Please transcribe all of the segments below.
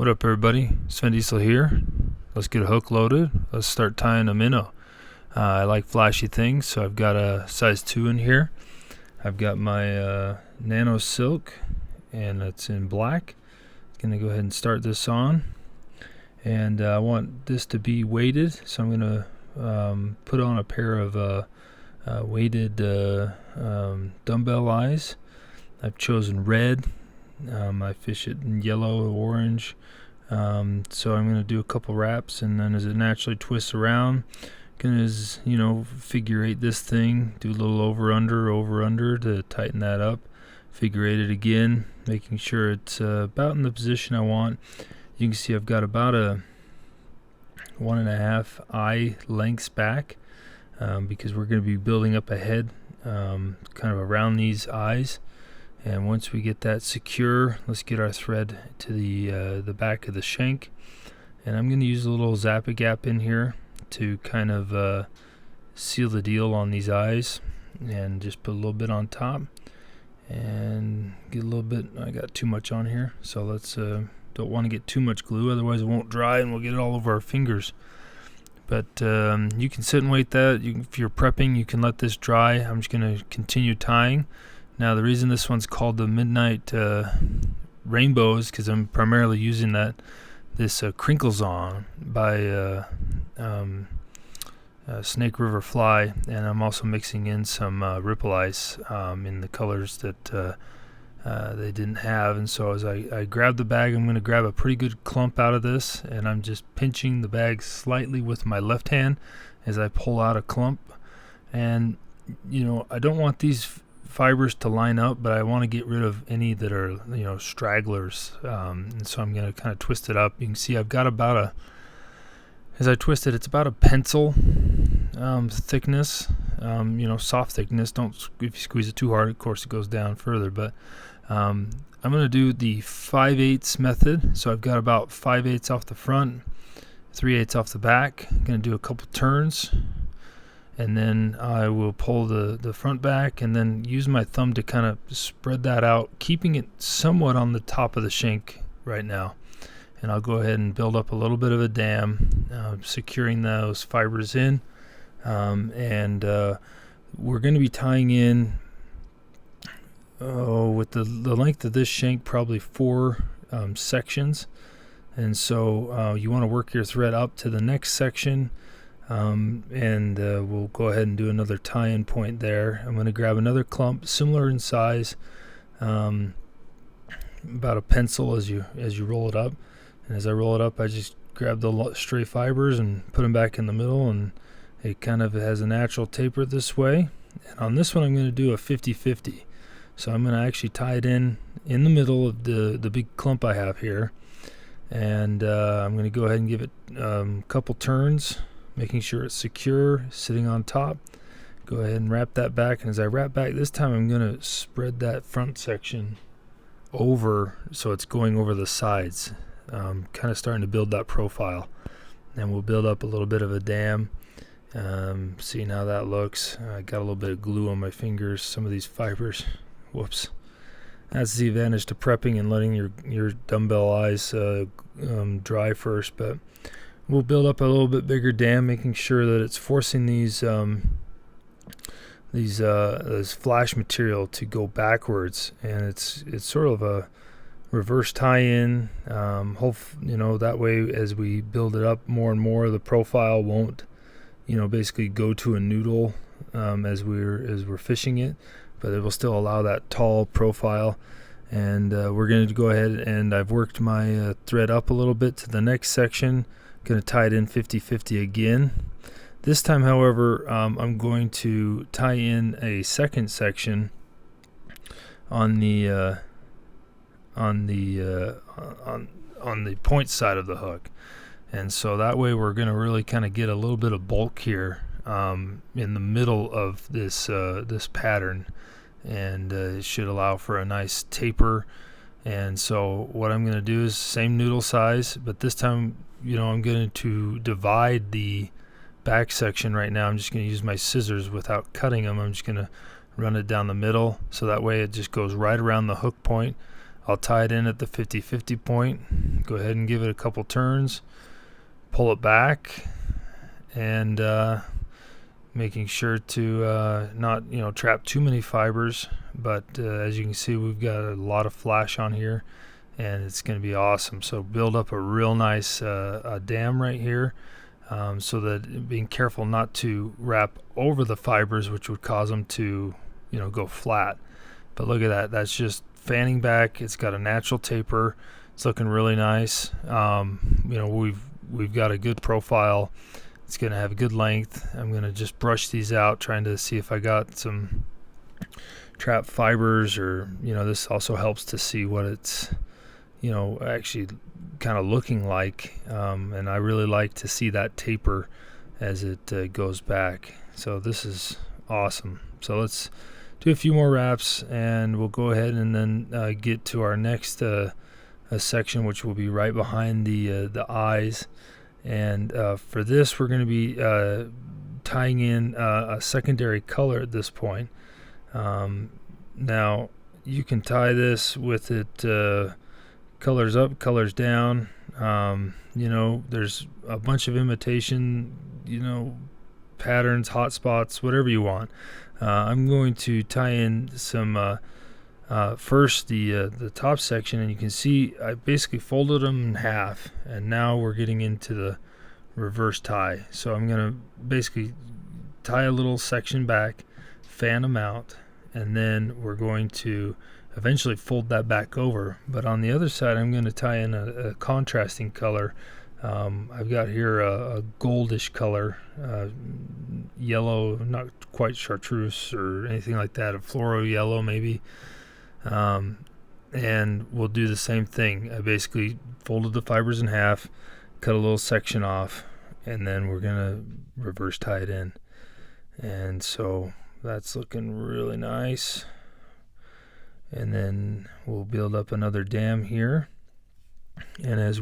What up, everybody? Sven Diesel here. Let's get a hook loaded. Let's start tying a minnow. I like flashy things, so I've got a size 2 in here. I've got my nano silk, and it's in black. Gonna go ahead and start this on, and I want this to be weighted, so I'm gonna put on a pair of weighted dumbbell eyes. I've chosen red. I fish it in yellow, orange, so I'm going to do a couple wraps, and then as it naturally twists around, gonna figure eight this thing, do a little over under to tighten that up, figure eight it again, making sure it's about in the position I want. You can see I've got about a 1.5 eye lengths back, because we're going to be building up a head kind of around these eyes. And once we get that secure, let's get our thread to the back of the shank. And I'm going to use a little Zappa Gap in here to kind of seal the deal on these eyes, and just put a little bit on top and get a little bit. I got too much on here, so let's don't want to get too much glue, otherwise it won't dry and we'll get it all over our fingers. But you can sit and wait that. If you're prepping, you can let this dry. I'm just going to continue tying. Now, the reason this one's called the Midnight Rainbow is because I'm primarily using this Krinklezon by Snake River Fly, and I'm also mixing in some Ripple Ice in the colors that they didn't have. And so as I grab the bag, I'm going to grab a pretty good clump out of this, and I'm just pinching the bag slightly with my left hand as I pull out a clump. And I don't want these fibers to line up, but I want to get rid of any that are stragglers, and so I'm going to kind of twist it up. You can see I've got about as I twist it, it's about a pencil thickness, soft thickness. If you squeeze it too hard, of course it goes down further, but I'm going to do the 5/8 method. So I've got about 5/8 off the front, 3/8 off the back. I'm going to do a couple turns, and then I will pull the front back, and then use my thumb to kind of spread that out, keeping it somewhat on the top of the shank right now. And I'll go ahead and build up a little bit of a dam, securing those fibers in. And we're going to be tying in, with the length of this shank, probably 4 sections. And so you want to work your thread up to the next section. And we'll go ahead and do another tie-in point there. I'm going to grab another clump similar in size, about a pencil as you roll it up. And as I roll it up, I just grab the stray fibers and put them back in the middle, and it kind of has a natural taper this way. And on this one, I'm going to do a 50-50. So I'm going to actually tie it in the middle of the big clump I have here, and I'm going to go ahead and give it a couple turns, making sure it's secure, sitting on top. Go ahead and wrap that back, and as I wrap back this time, I'm going to spread that front section over so it's going over the sides, kind of starting to build that profile. And we'll build up a little bit of a dam, seeing how that looks. I got a little bit of glue on my fingers, some of these fibers. Whoops. That's the advantage to prepping and letting your dumbbell eyes dry first, but we'll build up a little bit bigger dam, making sure that it's forcing this flash material to go backwards, and it's sort of a reverse tie-in. That way, as we build it up more and more, the profile won't, basically go to a noodle as we're fishing it, but it will still allow that tall profile. And we're going to go ahead, and I've worked my thread up a little bit to the next section. Going to tie it in 50-50 again. This time, however, I'm going to tie in a second section on the point side of the hook, and so that way we're going to really kind of get a little bit of bulk here in the middle of this pattern, and it should allow for a nice taper. And so what I'm going to do is same noodle size, but this time, I'm going to divide the back section right now. I'm just going to use my scissors without cutting them. I'm just going to run it down the middle, so that way it just goes right around the hook point. I'll tie it in at the 50-50 point. Go ahead and give it a couple turns, pull it back, and making sure to not trap too many fibers. But as you can see, we've got a lot of flash on here, and it's going to be awesome. So build up a real nice dam right here, so that being careful not to wrap over the fibers, which would cause them to go flat. But look at that, that's just fanning back. It's got a natural taper. It's looking really nice. We've got a good profile. It's going to have a good length. I'm going to just brush these out, trying to see if I got some trap fibers, or this also helps to see what it's actually kind of looking like, and I really like to see that taper as it goes back. So this is awesome. So let's do a few more wraps, and we'll go ahead and then get to our next section, which will be right behind the eyes. And for this, we're going to be tying in a secondary color at this point. Now you can tie this with it colors up, colors down. There's a bunch of imitation patterns, hot spots, whatever you want. I'm going to tie in some first the top section, and you can see I basically folded them in half, and now we're getting into the reverse tie. So I'm going to basically tie a little section back, fan them out, and then we're going to eventually fold that back over. But on the other side, I'm going to tie in a contrasting color. I've got here a goldish color, yellow, not quite chartreuse or anything like that, a fluoro yellow maybe. And we'll do the same thing. I basically folded the fibers in half, cut a little section off, and then we're going to reverse tie it in. And so that's looking really nice. And then we'll build up another dam here. And as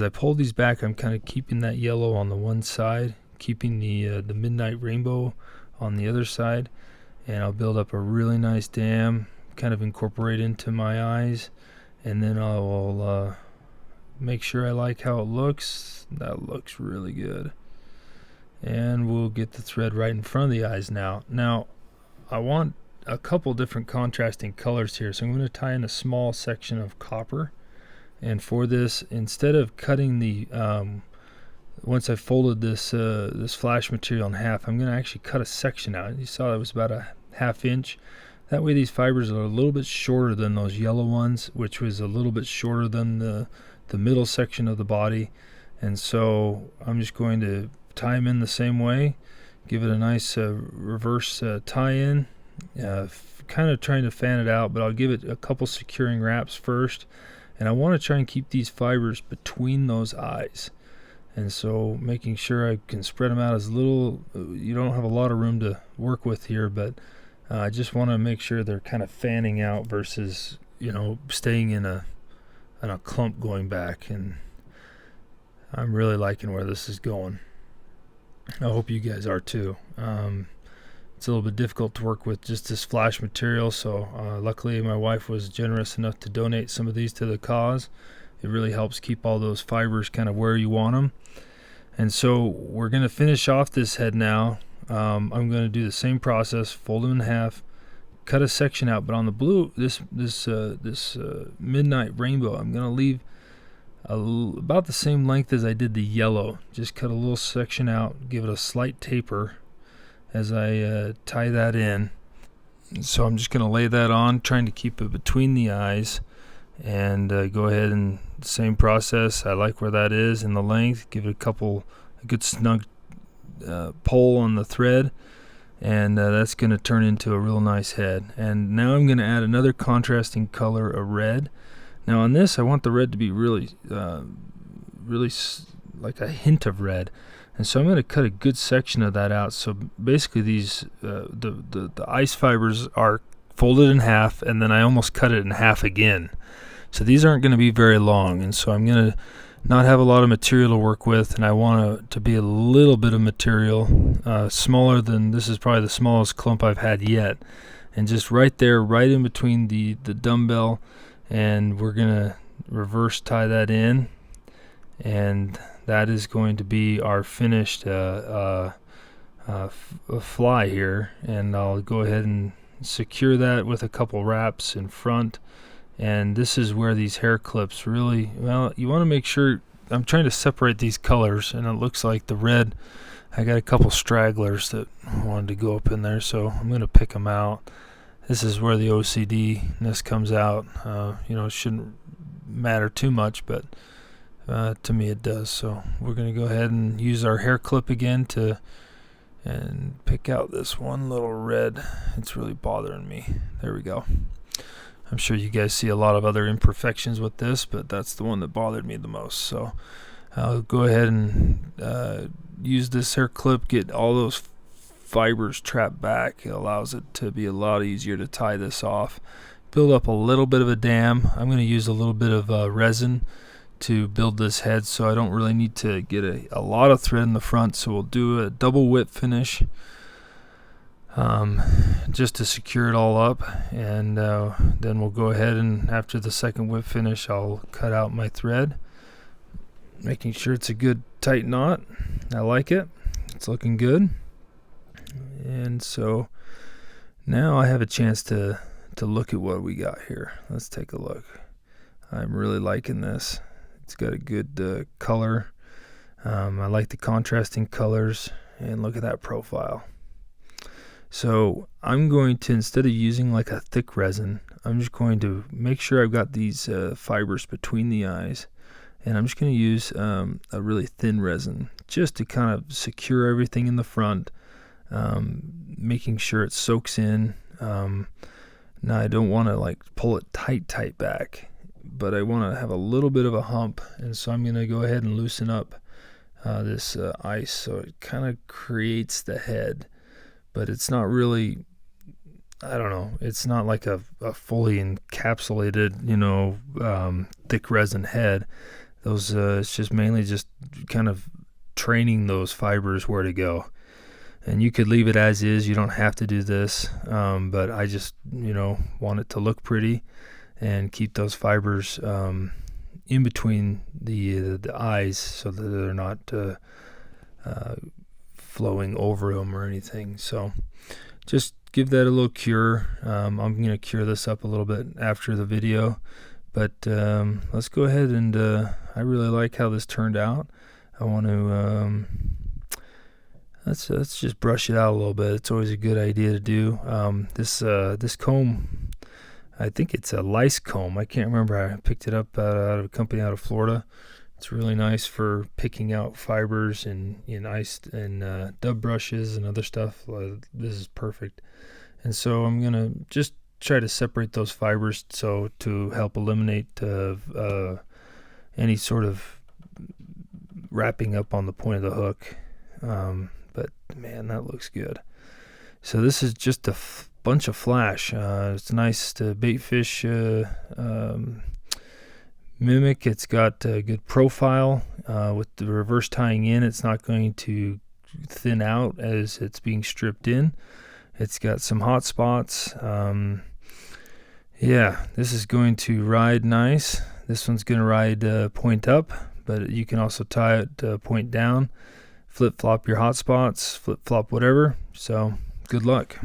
I pull these back, I'm kind of keeping that yellow on the one side, keeping the midnight rainbow on the other side, and I'll build up a really nice dam, kind of incorporate into my eyes, and then I'll make sure I like how it looks. That looks really good. And we'll get the thread right in front of the eyes now. Now I want a couple different contrasting colors here, so I'm going to tie in a small section of copper. And for this, instead of cutting the once I folded this this flash material in half, I'm going to actually cut a section out. You saw it was about a ½ inch. That way these fibers are a little bit shorter than those yellow ones, which was a little bit shorter than the middle section of the body. And so I'm just going to tie them in the same way, give it a nice reverse tie-in, kind of trying to fan it out, but I'll give it a couple securing wraps first. And I want to try and keep these fibers between those eyes. And so making sure I can spread them out as little, you don't have a lot of room to work with here, but I just want to make sure they're kind of fanning out versus, staying in a clump going back. And I'm really liking where this is going. I hope you guys are too. It's a little bit difficult to work with just this flash material, so luckily my wife was generous enough to donate some of these to the cause. It really helps keep all those fibers kind of where you want them. And so we're going to finish off this head now. I'm going to do the same process, fold them in half, cut a section out, but on the blue, this midnight rainbow, I'm going to leave about the same length as I did the yellow. Just cut a little section out, give it a slight taper as I tie that in. So I'm just going to lay that on, trying to keep it between the eyes, and go ahead and same process. I like where that is in the length. Give it a good snug pull on the thread, and that's going to turn into a real nice head. And now I'm going to add another contrasting color, a red. Now on this, I want the red to be really like a hint of red. And so I'm going to cut a good section of that out. So basically these the ice fibers are folded in half, and then I almost cut it in half again. So these aren't going to be very long, and so I'm going to not have a lot of material to work with, and I want it to be a little bit of material, smaller than, this is probably the smallest clump I've had yet. And just right there, right in between the dumbbell and we're gonna reverse tie that in, and that is going to be our finished fly here. And I'll go ahead and secure that with a couple wraps in front. And this is where these hair clips really, well, you want to make sure. I'm trying to separate these colors, and it looks like the red, I got a couple stragglers that wanted to go up in there, so I'm going to pick them out. This is where the OCD-ness comes out. It shouldn't matter too much, but to me it does. So we're going to go ahead and use our hair clip again and pick out this one little red. It's really bothering me. There we go. I'm sure you guys see a lot of other imperfections with this, but that's the one that bothered me the most. So I'll go ahead and use this hair clip, get all those fibers trapped back. It allows it to be a lot easier to tie this off. Build up a little bit of a dam. I'm going to use a little bit of resin to build this head, so I don't really need to get a lot of thread in the front. So we'll do a double whip finish just to secure it all up, and then we'll go ahead and after the second whip finish I'll cut out my thread, making sure it's a good tight knot. I like it. It's looking good. And so now I have a chance to look at what we got here. Let's take a look. I'm really liking this. It's got a good color. I like the contrasting colors, and look at that profile. So I'm going to, instead of using like a thick resin, I'm just going to make sure I've got these fibers between the eyes, and I'm just going to use a really thin resin just to kind of secure everything in the front, making sure it soaks in. Now I don't want to like pull it tight back, but I want to have a little bit of a hump, and so I'm going to go ahead and loosen up this ice so it kind of creates the head. But it's not really, I don't know, it's not like a fully encapsulated, thick resin head. Those it's just mainly just kind of training those fibers where to go. And you could leave it as is. You don't have to do this, but I just, want it to look pretty and keep those fibers in between the eyes so that they're not flowing over them or anything. So just give that a little cure. I'm going to cure this up a little bit after the video, but let's go ahead and I really like how this turned out. I want to let's just brush it out a little bit. It's always a good idea to do. This comb, I think it's a lice comb. I can't remember. I picked it up out of a company out of Florida. It's really nice for picking out fibers in ice and dub brushes and other stuff. This is perfect. And so I'm going to just try to separate those fibers so to help eliminate any sort of wrapping up on the point of the hook. But man, that looks good. So this is just a bunch of flash. It's nice to baitfish mimic. It's got a good profile. With the reverse tying in, it's not going to thin out as it's being stripped in. It's got some hot spots. Yeah, this is going to ride nice. This one's going to ride point up, but you can also tie it point down. Flip-flop your hot spots, flip-flop whatever. So good luck.